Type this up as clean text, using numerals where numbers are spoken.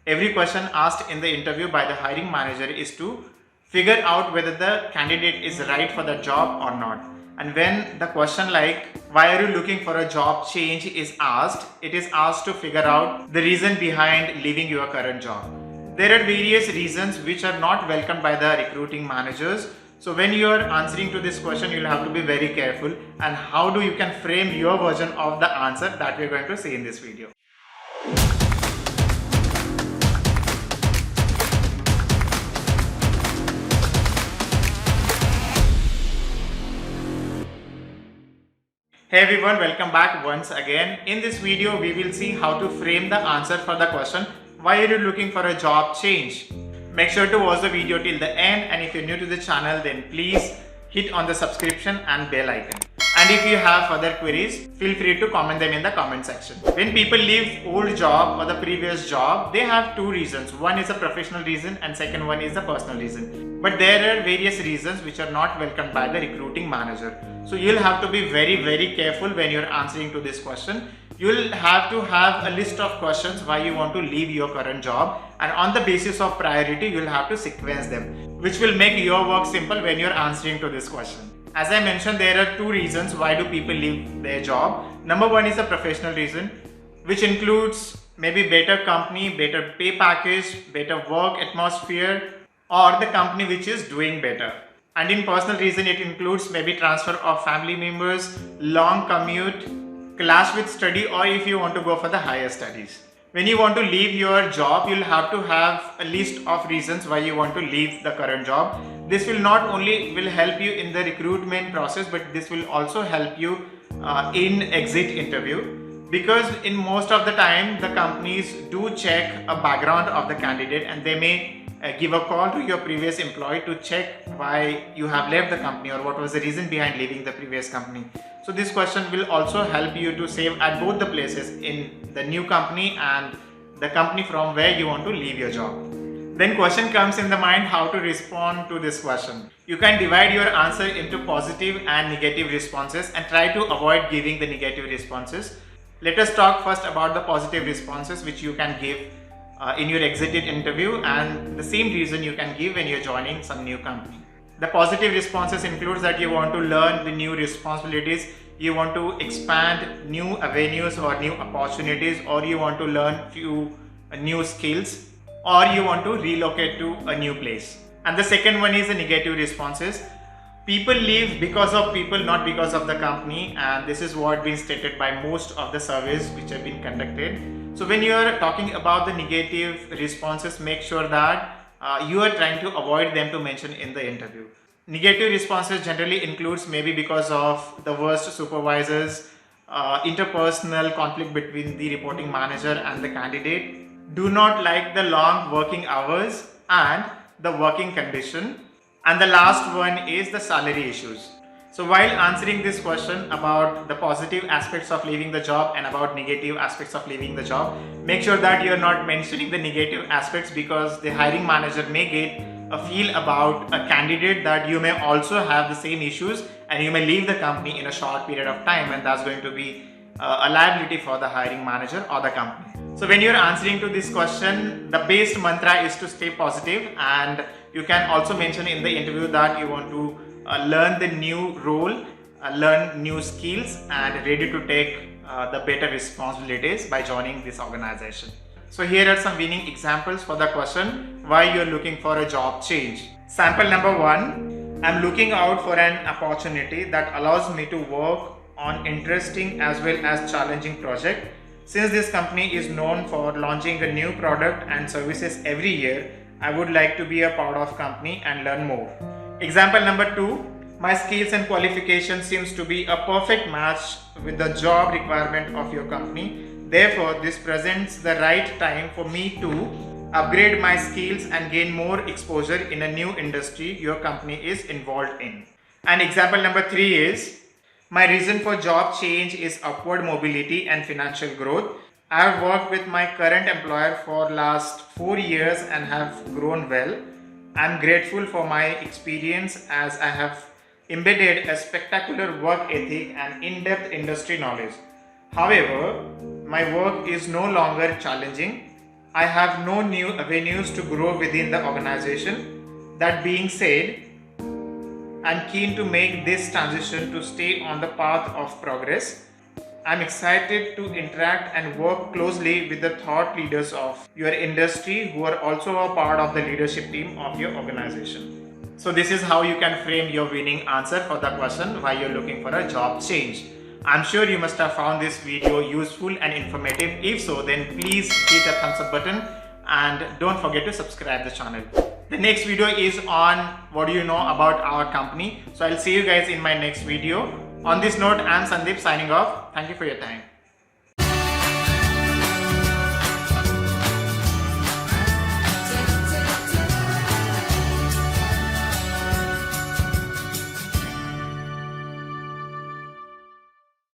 Every question asked in the interview by the hiring manager is to figure out whether the candidate is right for the job or not. And when the question like, why are you looking for a job change is asked, it is asked to figure out the reason behind leaving your current job. There are various reasons which are not welcomed by the recruiting managers. So when you are answering to this question, you'll have to be very careful, and how do you can frame your version of the answer that we're going to see in this video. Hey everyone, welcome back once again. In this video, we will see how to frame the answer for the question, why are you looking for a job change? Make sure to watch the video till the end, and if you're new to the channel, then please hit on the subscription and bell icon. And if you have further queries, feel free to comment them in the comment section. When people leave old job or the previous job, they have two reasons. One is a professional reason and second one is a personal reason. But there are various reasons which are not welcomed by the recruiting manager. So you'll have to be very careful when you're answering to this question. You'll have to have a list of questions why you want to leave your current job, and on the basis of priority, you'll have to sequence them, which will make your work simple when you're answering to this question. As I mentioned, there are two reasons why do people leave their job. Number one is a professional reason, which includes maybe better company, better pay package, better work atmosphere, or the company which is doing better. And in personal reason, it includes maybe transfer of family members, long commute, clash with study, or if you want to go for the higher studies. When you want to leave your job, you'll have to have a list of reasons why you want to leave the current job. This will not only will help you in the recruitment process, but this will also help you in exit interview, because in most of the time the companies do check a background of the candidate, and they may give a call to your previous employee to check why you have left the company or what was the reason behind leaving the previous company. So this question will also help you to save at both the places, in the new company and the company from where you want to leave your job. Then question comes in the mind, how to respond to this question. You can divide your answer into positive and negative responses and try to avoid giving the negative responses. Let us talk first about the positive responses which you can give in your exited interview, and the same reason you can give when you're joining some new company. The positive responses includes that you want to learn the new responsibilities, you want to expand new avenues or new opportunities, or you want to learn few new skills, or you want to relocate to a new place. And the second one is the negative responses. People leave because of people, not because of the company, and this is what been stated by most of the surveys which have been conducted. So when you are talking about the negative responses, make sure that you are trying to avoid them to mention in the interview. Negative responses generally includes maybe because of the worst supervisors, interpersonal conflict between the reporting manager and the candidate, do not like the long working hours and the working condition, and the last one is the salary issues. So while answering this question about the positive aspects of leaving the job and about negative aspects of leaving the job, make sure that you are not mentioning the negative aspects, because the hiring manager may get a feel about a candidate that you may also have the same issues and you may leave the company in a short period of time, and that's going to be a liability for the hiring manager or the company. So when you're answering to this question, the base mantra is to stay positive, and you can also mention in the interview that you want to learn the new role, learn new skills, and ready to take the better responsibilities by joining this organization. So here are some winning examples for the question, why you're looking for a job change. Sample number one, I'm looking out for an opportunity that allows me to work on interesting as well as challenging project. Since this company is known for launching a new product and services every year, I would like to be a part of company and learn more. Example number two, my skills and qualifications seems to be a perfect match with the job requirement of your company. Therefore, this presents the right time for me to upgrade my skills and gain more exposure in a new industry your company is involved in. And example number three is, my reason for job change is upward mobility and financial growth. I have worked with my current employer for last 4 years and have grown well. I am grateful for my experience as I have embedded a spectacular work ethic and in-depth industry knowledge. However, my work is no longer challenging. I have no new avenues to grow within the organization. That being said, I'm keen to make this transition to stay on the path of progress. I'm excited to interact and work closely with the thought leaders of your industry who are also a part of the leadership team of your organization. So this is how you can frame your winning answer for the question why you're looking for a job change. I'm sure you must have found this video useful and informative. If so, then please hit a thumbs up button and don't forget to subscribe the channel. The next video is on what do you know about our company. So I'll see you guys in my next video. On this note, I'm Sandeep signing off. Thank you for your time.